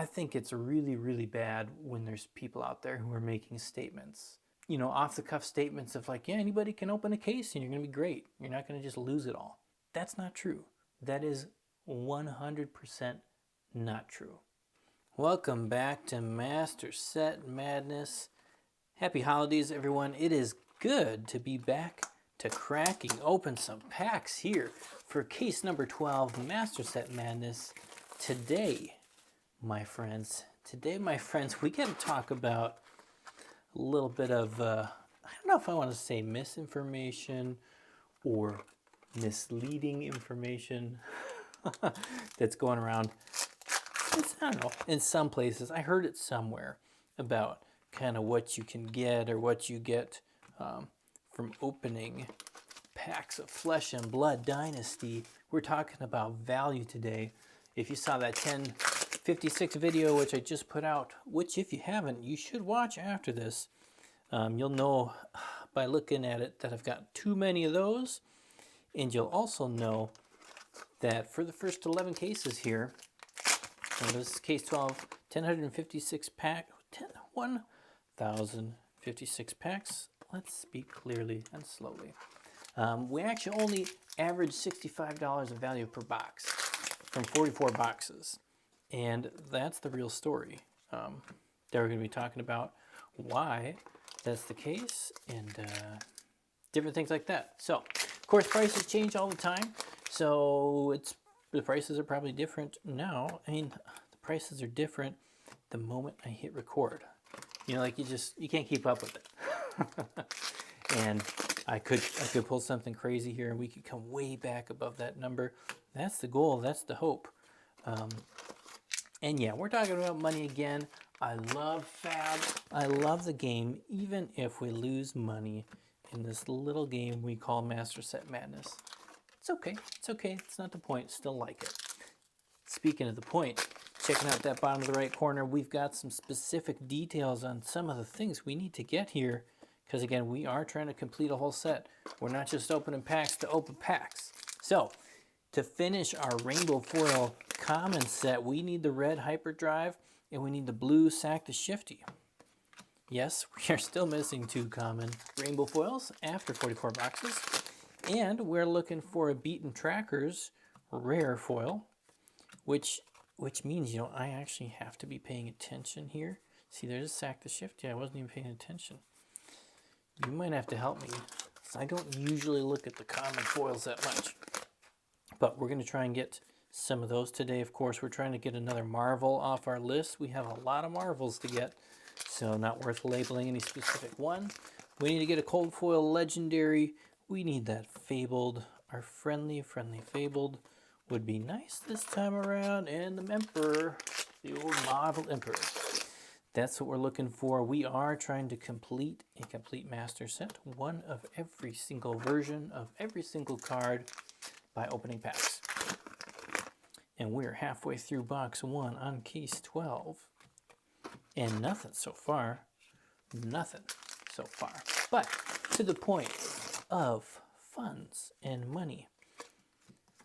I think it's really, really bad when there's people out there who are making statements, you know, off the cuff statements of like, yeah, anybody can open a case and you're going to be great. You're not going to just lose it all. That's not true. That is 100% not true. Welcome back to Master Set Madness. Happy holidays, everyone. It is good to be back to cracking open some packs here for case number 12, Master Set Madness. Today, my friends, we get to talk about a little bit of, I don't know if I want to say misinformation or misleading information that's going around. I don't know, in some places. I heard it somewhere about kind of what you can get or what you get from opening packs of Flesh and Blood Dynasty. We're talking about value today. If you saw that 1056 video, which I just put out, which if you haven't, you should watch after this. You'll know by looking at it that I've got too many of those. And you'll also know that for the first 11 cases here, and this is case 12, 1,056 pack, 1,056 packs. Let's speak clearly and slowly. We actually only average $65 of value per box from 44 boxes. And that's the real story that we're going to be talking about, why that's the case, and different things like that. So, of course, prices change all the time. So the prices are probably different now. I mean, the prices are different the moment I hit record. You know, like you can't keep up with it. And I could pull something crazy here and we could come way back above that number. That's the goal, that's the hope. And yeah, we're talking about money again. I love Fab. I love the game, even if we lose money in this little game we call Master Set Madness. It's okay. It's okay. It's not the point. Still like it. Speaking of the point, checking out that bottom of the right corner, we've got some specific details on some of the things we need to get here. Because again, we are trying to complete a whole set. We're not just opening packs to open packs. So, to finish our rainbow foil common set, we need the red hyperdrive and we need the blue sack to shifty. Yes, we are still missing 2 common rainbow foils after 44 boxes. And we're looking for a Beaten Trackers rare foil, which means, you know, I actually have to be paying attention here. See, there's a sack to shift. Yeah, I wasn't even paying attention. You might have to help me, because I don't usually look at the common foils that much. But we're going to try and get some of those today. Of course, we're trying to get another Marvel off our list. We have a lot of Marvels to get, so not worth labeling any specific one. We need to get a cold foil legendary. We need that Fabled. Our friendly Fabled would be nice this time around. And the Emperor, the old Marvel Emperor. That's what we're looking for. We are trying to complete a complete master set. One of every single version of every single card by opening packs. And we're halfway through box 1 on case 12. And nothing so far. Nothing so far. But to the point of funds and money.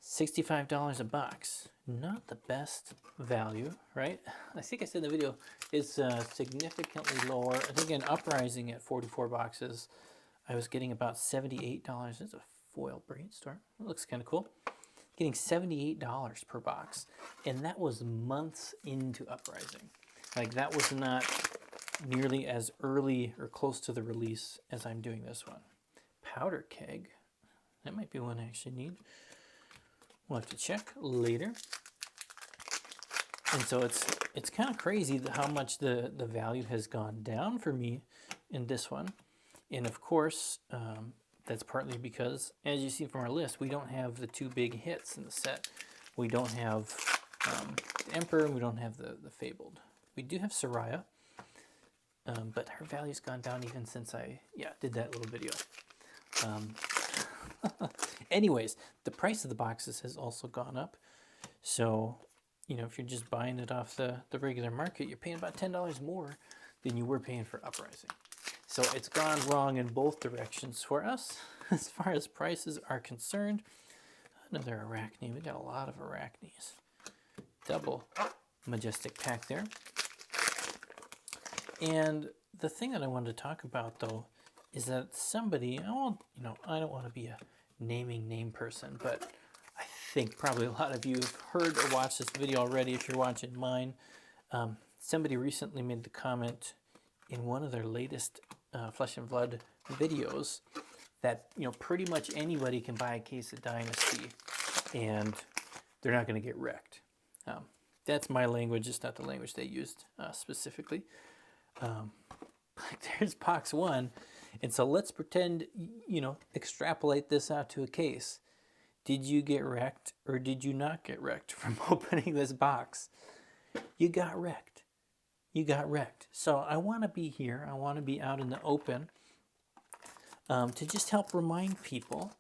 $65 a box. Not the best value, right? I think I said in the video is significantly lower. I think in Uprising at 44 boxes, I was getting about $78. There's a foil brainstorm. It looks kind of cool. Getting $78 per box. And that was months into Uprising. Like, that was not nearly as early or close to the release as I'm doing this one. Powder keg. That might be one I actually need. We'll have to check later. And so it's kind of crazy how much the value has gone down for me in this one. And of course, that's partly because, as you see from our list, we don't have the 2 big hits in the set. We don't have the Emperor, and we don't have the Fabled. We do have Soraya, but her value's gone down even since I did that little video. Anyways, the price of the boxes has also gone up. So, you know, if you're just buying it off the regular market, you're paying about $10 more than you were paying for Uprising. So it's gone wrong in both directions for us as far as prices are concerned. Another Arachne. We got a lot of Arachnes. Double majestic pack there. And the thing that I wanted to talk about, though, is that somebody, I don't want to be a naming name person, but I think probably a lot of you have heard or watched this video already if you're watching mine. Somebody recently made the comment in one of their latest Flesh and Blood videos that, pretty much anybody can buy a case of Dynasty and they're not going to get wrecked. That's my language, it's not the language they used specifically. There's box one, and so let's pretend, extrapolate this out to a case. Did you get wrecked or did you not get wrecked from opening this box? You got wrecked. You got wrecked. So I want to be here. I want to be out in the open to just help remind people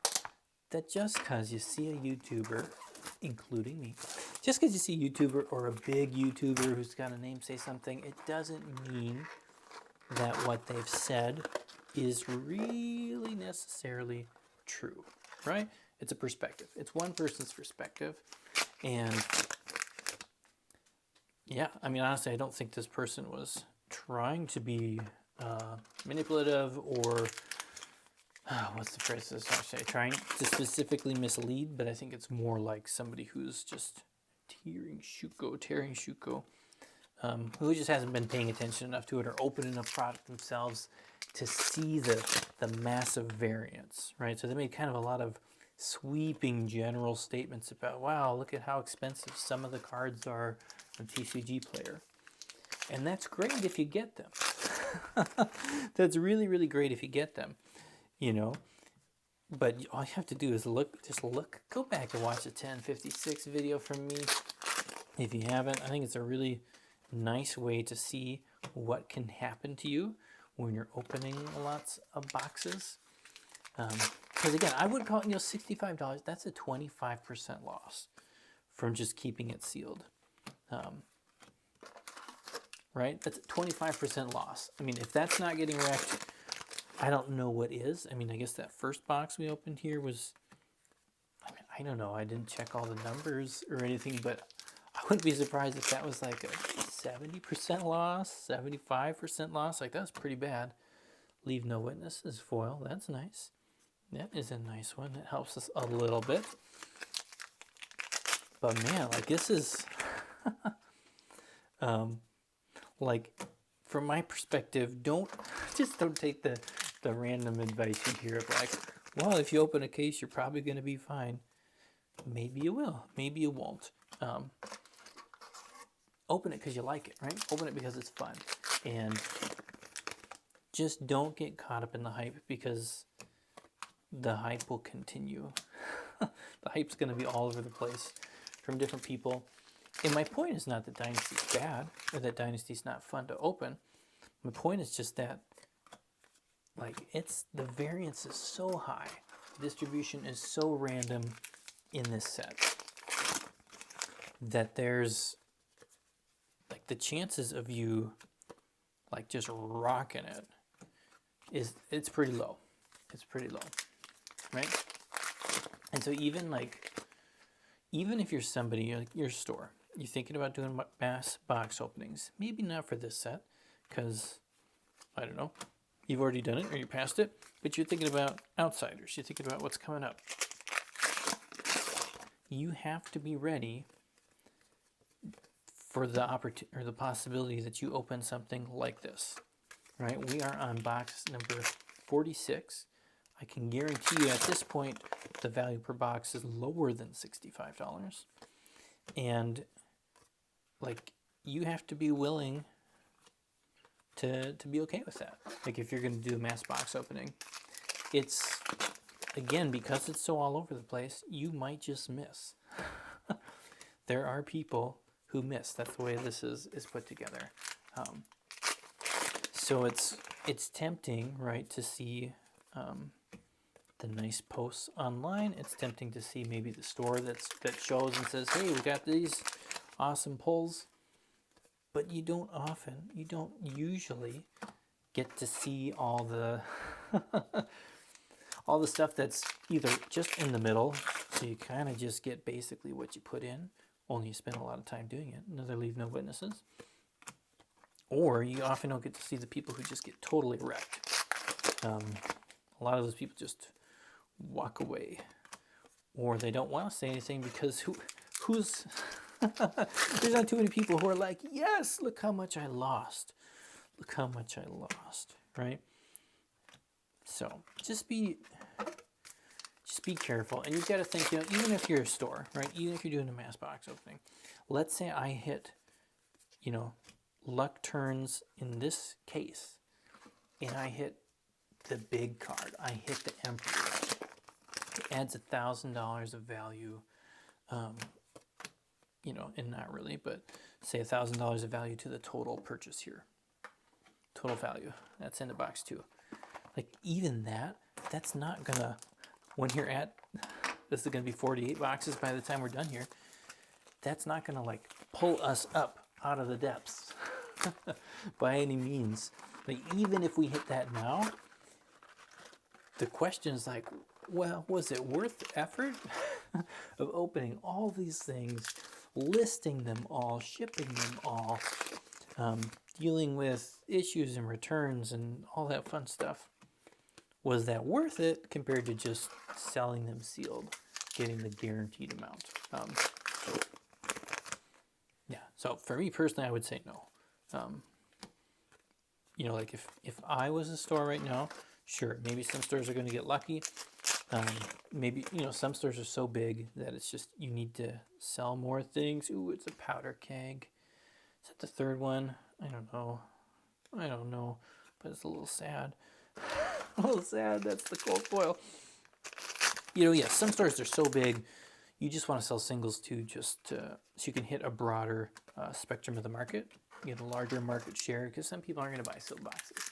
that just because you see a YouTuber, including me, just because you see a YouTuber or a big YouTuber who's got a name say something, it doesn't mean that what they've said is really necessarily true, right? It's a perspective. It's one person's perspective. And yeah, I mean, honestly, I don't think this person was trying to be manipulative or, what's the phrase I say, trying to specifically mislead, but I think it's more like somebody who's just tearing shuko, who just hasn't been paying attention enough to it or open enough product themselves to see the massive variance, right? So they made kind of a lot of sweeping general statements about, wow, look at how expensive some of the cards are on TCG Player. And that's great if you get them. That's really, really great if you get them, But all you have to do is go back and watch the 1056 video from me. If you haven't, I think it's a really nice way to see what can happen to you when you're opening lots of boxes. Because again, I would call it, $65, that's a 25% loss from just keeping it sealed. Right? That's a 25% loss. I mean, if that's not getting wrecked, I don't know what is. I mean, I guess that first box we opened here was, I don't know. I didn't check all the numbers or anything, but I wouldn't be surprised if that was like a 70% loss, 75% loss. Like, that's pretty bad. Leave no witnesses foil. That's nice. That is a nice one. It helps us a little bit. But man, like, this is like, from my perspective, don't take the random advice you hear of like, well, if you open a case, you're probably going to be fine. Maybe you will. Maybe you won't. Open it because you like it, right? Open it because it's fun. And just don't get caught up in the hype, because the hype will continue. The hype's going to be all over the place from different people. And my point is not that Dynasty's bad or that Dynasty's not fun to open. My point is just that, like, the variance is so high. Distribution is so random in this set that there's, like, the chances of you, like, just rocking it it's pretty low. It's pretty low, right? And so even if you're somebody, like your store, you're thinking about doing mass box openings, maybe not for this set, because, I don't know, you've already done it or you're past it, but you're thinking about outsiders. You're thinking about what's coming up. You have to be ready for the opportunity or the possibility that you open something like this, right? We are on box number 46. I can guarantee you at this point, the value per box is lower than $65. And, like, you have to be willing to be okay with that. Like, if you're going to do a mass box opening, it's, again, because it's so all over the place, you might just miss. There are people who miss. That's the way this is put together. So it's tempting, right, to see the nice posts online. It's tempting to see maybe the store that shows and says, hey, we got these awesome pulls. But you don't usually get to see all the all the stuff that's either just in the middle, so you kind of just get basically what you put in, only you spend a lot of time doing it. Another leave no witnesses. Or you often don't get to see the people who just get totally wrecked. A lot of those people just walk away. Or they don't want to say anything because who's... There's not too many people who are like, yes, look how much I lost. Look how much I lost, right? So just be careful. And you've got to think, even if you're a store, right? Even if you're doing a mass box opening, let's say I hit, luck turns in this case, and I hit the big card. I hit the Emperor. It adds $1,000 of value, and not really, but say $1,000 of value to the total purchase here. Total value. That's in the box too. Like even that's not gonna, when you're at, this is gonna be 48 boxes by the time we're done here, that's not gonna like pull us up out of the depths by any means. Like even if we hit that now, the question is like, well, was it worth the effort of opening all these things, listing them all, shipping them all, dealing with issues and returns and all that fun stuff? Was that worth it compared to just selling them sealed, getting the guaranteed amount? Yeah, so for me personally, I would say no. Like if I was a store right now, sure, maybe some stores are going to get lucky. Maybe, some stores are so big that it's just, you need to sell more things. Ooh, it's a powder keg. Is that the third one? I don't know, but it's a little sad. A little sad, that's the cold foil. Some stores are so big, you just want to sell singles too, so you can hit a broader spectrum of the market, get a larger market share, because some people aren't going to buy sealed boxes.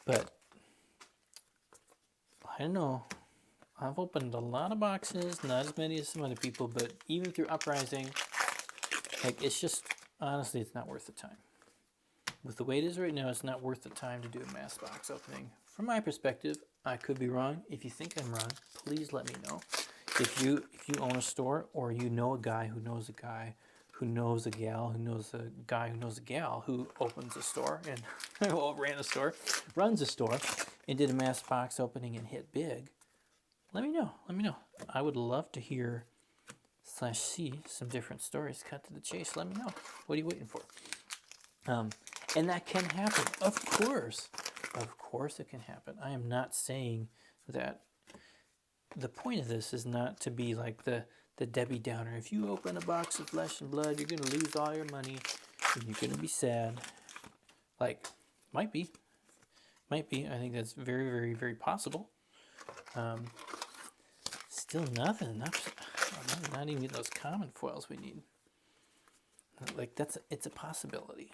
But I don't know. I've opened a lot of boxes, not as many as some other people, but even through Uprising, it's just, honestly, it's not worth the time. With the way it is right now, it's not worth the time to do a mass box opening. From my perspective, I could be wrong. If you think I'm wrong, please let me know. If you own a store, or you know a guy who knows a guy who knows a gal who knows a guy who knows a gal who opens a store and runs a store, and did a mass box opening and hit big, let me know. I would love to hear / see some different stories. Cut to the chase. Let me know. What are you waiting for? And that can happen. Of course it can happen. I am not saying that. The point of this is not to be like the Debbie Downer. If you open a box of Flesh and Blood, you're going to lose all your money and you're going to be sad. Might be. I think that's very, very, very possible. Still nothing. Not even those common foils we need. It's a possibility.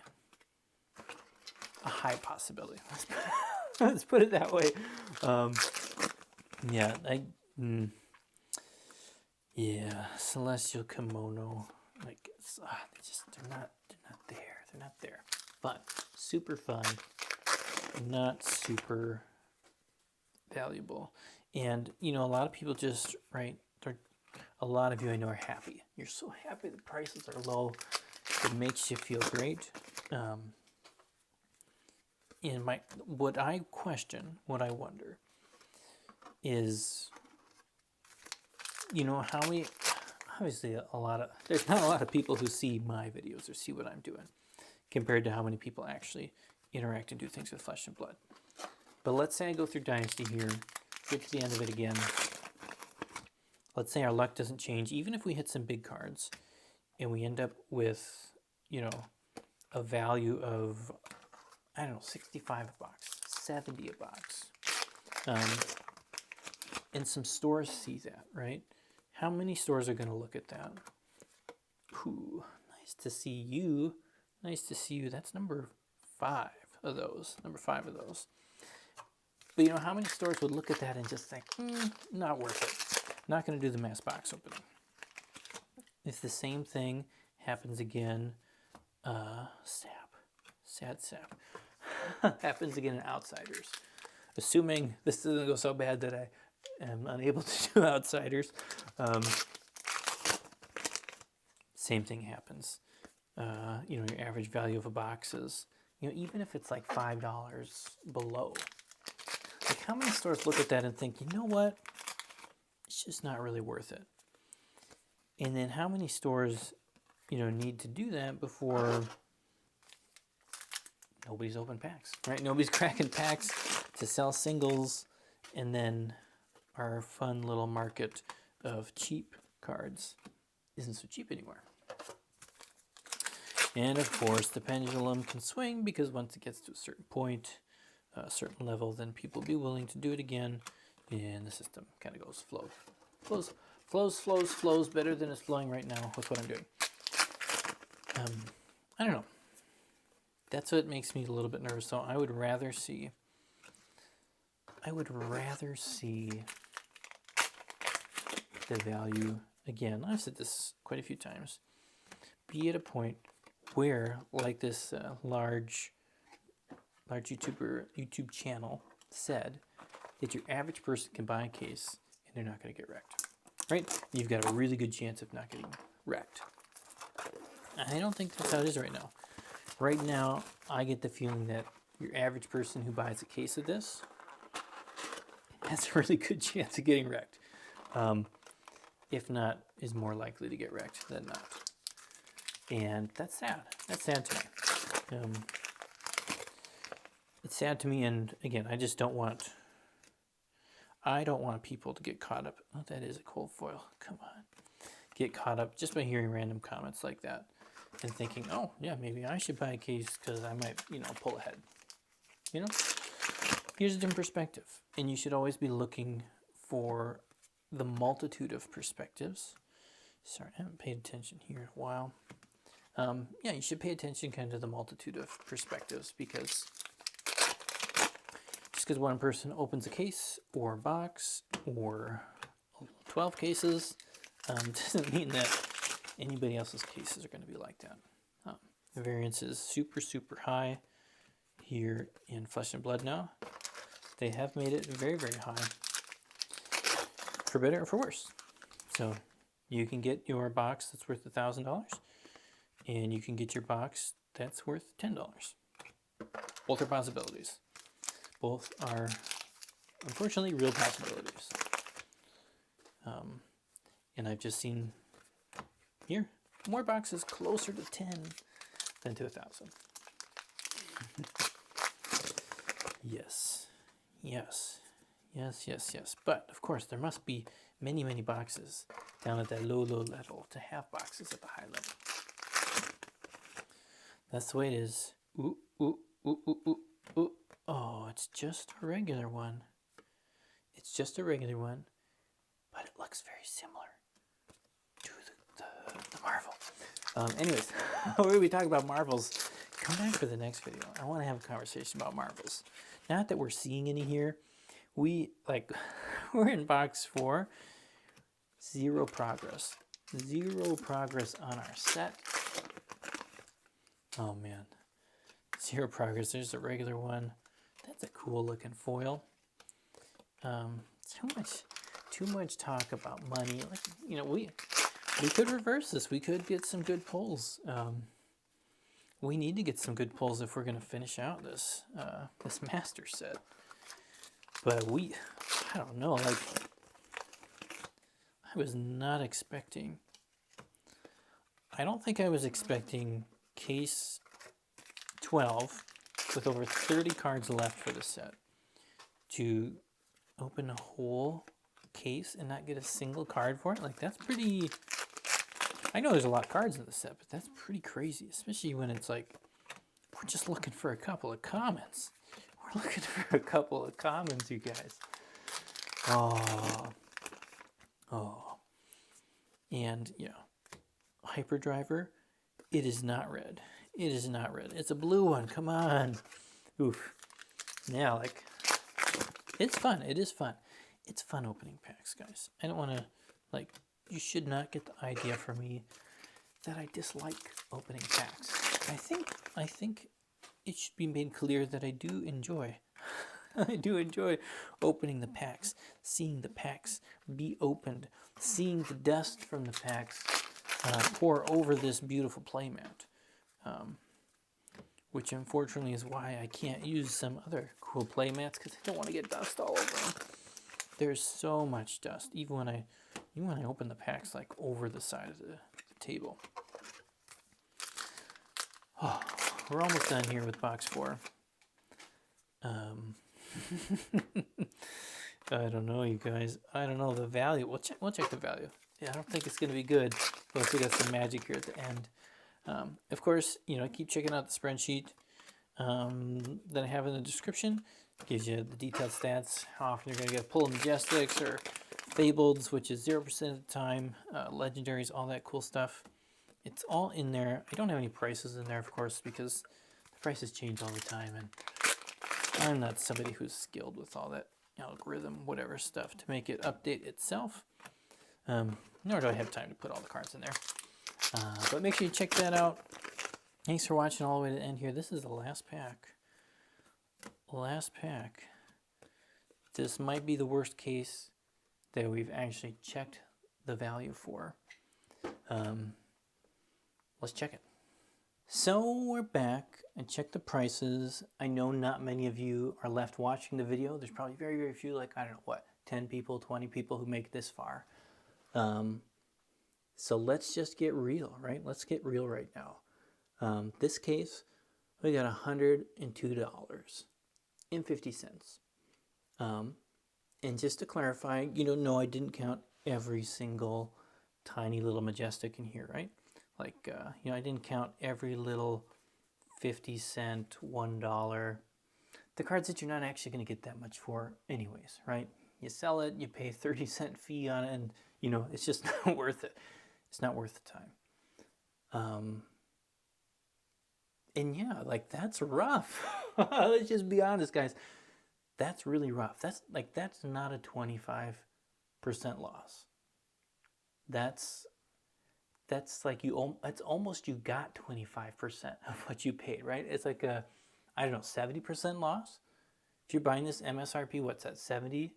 A high possibility. Let's put it that way. Celestial Kimono. They're not there. Fun. Super fun. Not super valuable. And, a lot of people just, a lot of you I know are happy. You're so happy the prices are low. It makes you feel great. What I wonder is, how we, obviously there's not a lot of people who see my videos or see what I'm doing compared to how many people actually interact and do things with Flesh and Blood. But let's say I go through Dynasty here, get to the end of it again. Let's say our luck doesn't change, even if we hit some big cards, and we end up with, a value of, 65 a box, 70 a box. And some stores see that, right? How many stores are going to look at that? Ooh, nice to see you. That's number 5 of those. But how many stores would look at that and just think, not worth it. Not going to do the mass box opening. If the same thing happens again, sad sap, happens again in Outsiders. Assuming this doesn't go so bad that I am unable to do Outsiders. same thing happens. You know, your average value of a box is, you know, even if it's like $5 below, like how many stores look at that and think, you know what, it's just not really worth it. And then how many stores, you know, need to do that before nobody's open packs, right? Nobody's cracking packs to sell singles, and then our fun little market of cheap cards isn't so cheap anymore. And of course, the pendulum can swing, because once it gets to a certain point, a certain level, then people will be willing to do it again, and the system kind of goes flows better than it's flowing right now with what I'm doing. I don't know. That's what makes me a little bit nervous. So I would rather see the value, again, I've said this quite a few times, be at a point where, like this large YouTube channel said, that your average person can buy a case and they're not going to get wrecked, right? You've got a really good chance of not getting wrecked. I don't think that's how it is right now. Right now, I get the feeling that your average person who buys a case of this has a really good chance of getting wrecked. If not, is more likely to get wrecked than not. And that's sad. That's sad to me. It's sad to me, and again, I don't want people to get caught up. Oh, that is a cold foil. Come on. Get caught up just by hearing random comments like that and thinking, oh, yeah, maybe I should buy a case because I might, you know, pull ahead. You know? Here's a different perspective. And you should always be looking for the multitude of perspectives. Sorry, I haven't paid attention here in a while. Yeah, you should pay attention kind of to the multitude of perspectives, because just because one person opens a case or a box or 12 cases doesn't mean that anybody else's cases are going to be like that. The variance is super, super high here in Flesh and Blood now. They have made it very, very high, for better or for worse. So you can get your box that's worth $1,000, and you can get your box that's worth $10. Both are possibilities. Both are, unfortunately, real possibilities. And I've just seen here more boxes closer to 10 than to 1,000. Yes. But of course, there must be many, many boxes down at that low level to have boxes at the high level. That's the way it is. Ooh. Oh, it's just a regular one. But it looks very similar to the Marvel. Anyways, we're going to be talking about Marvels. Come back for the next video. I want to have a conversation about Marvels. Not that we're seeing any here. We're in box 4. Zero progress on our set. Oh man, zero progress. There's a regular one. That's a cool looking foil. Too much talk about money. Like, you know, we could reverse this. We could get some good pulls. We need to get some good pulls if we're going to finish out this master set. But I don't know, like, I don't think I was expecting case 12 with over 30 cards left for the set to open a whole case and not get a single card for it. Like, that's pretty, I know there's a lot of cards in the set, but that's pretty crazy, especially when it's like, we're just looking for a couple of commons. We're looking for a couple of commons, you guys. Oh. And, you know, Hyperdriver, it is not red. It's a blue one. Come on. Oof. Yeah, like, it's fun. It is fun. It's fun opening packs, guys. I don't want to, like, you should not get the idea from me that I dislike opening packs. I think it should be made clear that I do enjoy. I do enjoy opening the packs, seeing the packs be opened, seeing the dust from the packs pour over this beautiful playmat, which unfortunately is why I can't use some other cool playmats, because I don't want to get dust all over them. There's so much dust, even when I open the packs like over the side of the table. Oh, we're almost done here with box 4. I don't know, you guys. I don't know the value. We'll check the value. Yeah, I don't think it's going to be good. Plus, we got some magic here at the end. Of course, keep checking out the spreadsheet that I have in the description. It gives you the detailed stats, how often you're going to get Pull Majestics or Fableds, which is 0% of the time, Legendaries, all that cool stuff. It's all in there. I don't have any prices in there, of course, because the prices change all the time, and I'm not somebody who's skilled with all that algorithm, whatever stuff, to make it update itself. Nor do I have time to put all the cards in there. But make sure you check that out. Thanks for watching all the way to the end here. This is the last pack. Last pack. This might be the worst case that we've actually checked the value for. Let's check it. So we're back and check the prices. I know not many of you are left watching the video. There's probably very, very few, like, I don't know, what, 10 people, 20 people who make it this far. So let's just get real, right? Let's get real right now. This case, we got $102.50. And just to clarify, no, I didn't count every single tiny little Majestic in here, right? Like, I didn't count every little 50 cent, $1. The cards that you're not actually going to get that much for anyways, right? You sell it, you pay a 30-cent fee on it, and, it's just not worth it. It's not worth the time. And yeah, like, that's rough. Let's just be honest, guys. That's really rough. That's not a 25% loss. That's like it's almost you got 25% of what you paid, right? It's like a, I don't know, 70% loss. If you're buying this MSRP, what's that, 70?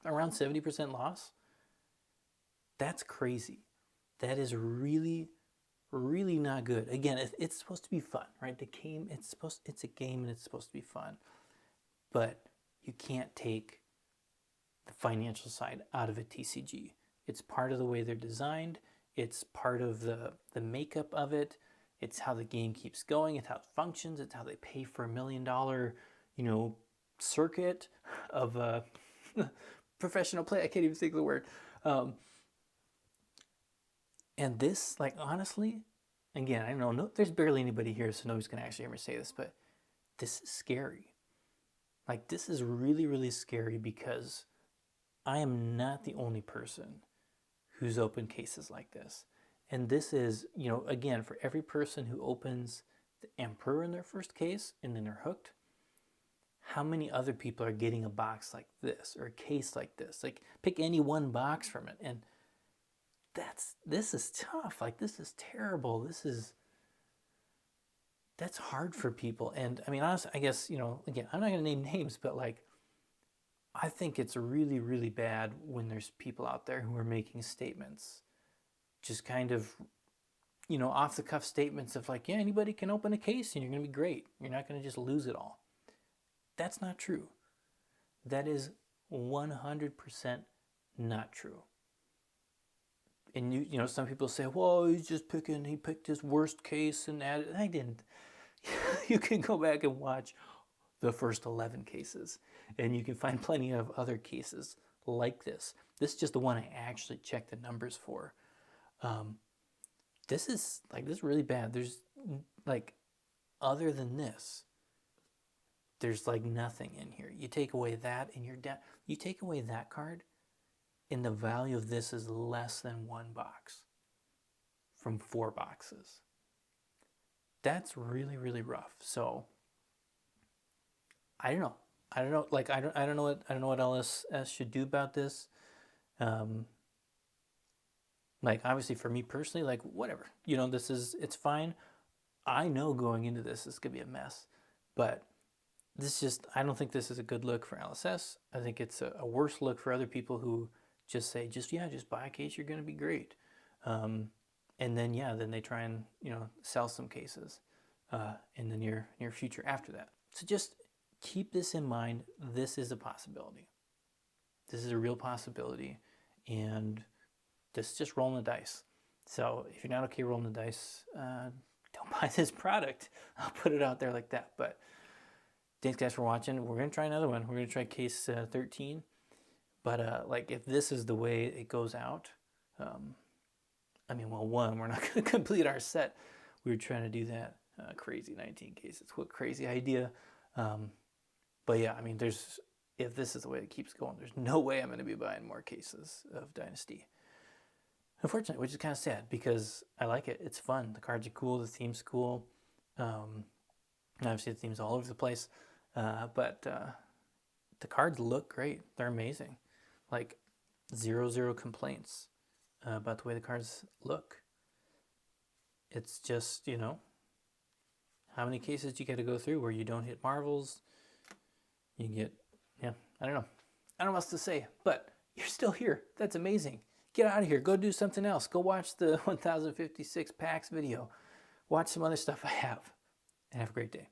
Around 70% loss? That's crazy. That is really, really not good. Again, it's supposed to be fun, right? The game, it's a game and it's supposed to be fun. But you can't take the financial side out of a TCG. It's part of the way they're designed. It's part of the makeup of it. It's how the game keeps going. It's how it functions. It's how they pay for $1 million, circuit of professional play. I can't even think of the word. And this, like, honestly, again, I don't know. There's barely anybody here, so nobody's going to actually hear me say this, but this is scary. Like, this is really, really scary because I am not the only person who's opened cases like this. And this is, again, for every person who opens the Emperor in their first case and then they're hooked, how many other people are getting a box like this or a case like this? Like, pick any one box from it. And this is tough. Like, this is terrible. That's hard for people. And I mean, honestly, I guess, again, I'm not going to name names, but like, I think it's really, really bad when there's people out there who are making statements, just kind of, off the cuff statements of like, yeah, anybody can open a case and you're going to be great. You're not going to just lose it all. That's not true. That is 100% not true. And some people say, well, he picked his worst case and added. I didn't. You can go back and watch the first 11 cases, and you can find plenty of other cases like this. This is just the one I actually checked the numbers for. This is really bad. There's like, other than this, there's like nothing in here. You take away that and you're down. You take away that card, and the value of this is less than one box from 4 boxes. That's really, really rough. So I don't know. Like, I don't know what else should do about this. Like, obviously for me personally, like, whatever, it's fine. I know going into this is gonna be a mess, but I don't think this is a good look for LSS. I think it's a worse look for other people who just say, just buy a case, you're gonna be great. And then, yeah, then they try and, sell some cases in the near future after that. So just keep this in mind. This is a possibility. This is a real possibility. And this is just rolling the dice. So if you're not okay rolling the dice, don't buy this product. I'll put it out there like that. But thanks, guys, for watching. We're going to try another one. We're going to try case 13. But like, if this is the way it goes out, I mean, well, one, we're not going to complete our set. We were trying to do that crazy 19 cases. What crazy idea. But yeah, I mean, if this is the way it keeps going, there's no way I'm going to be buying more cases of Dynasty. Unfortunately, which is kind of sad because I like it. It's fun. The cards are cool. The theme's cool. Obviously, the theme's all over the place. But the cards look great. They're amazing. Like, 0 complaints about the way the cards look. It's just, how many cases do you got to go through where you don't hit marvels? You get, I don't know. I don't know what else to say, but you're still here. That's amazing. Get out of here. Go do something else. Go watch the 1056 packs video. Watch some other stuff I have. And have a great day.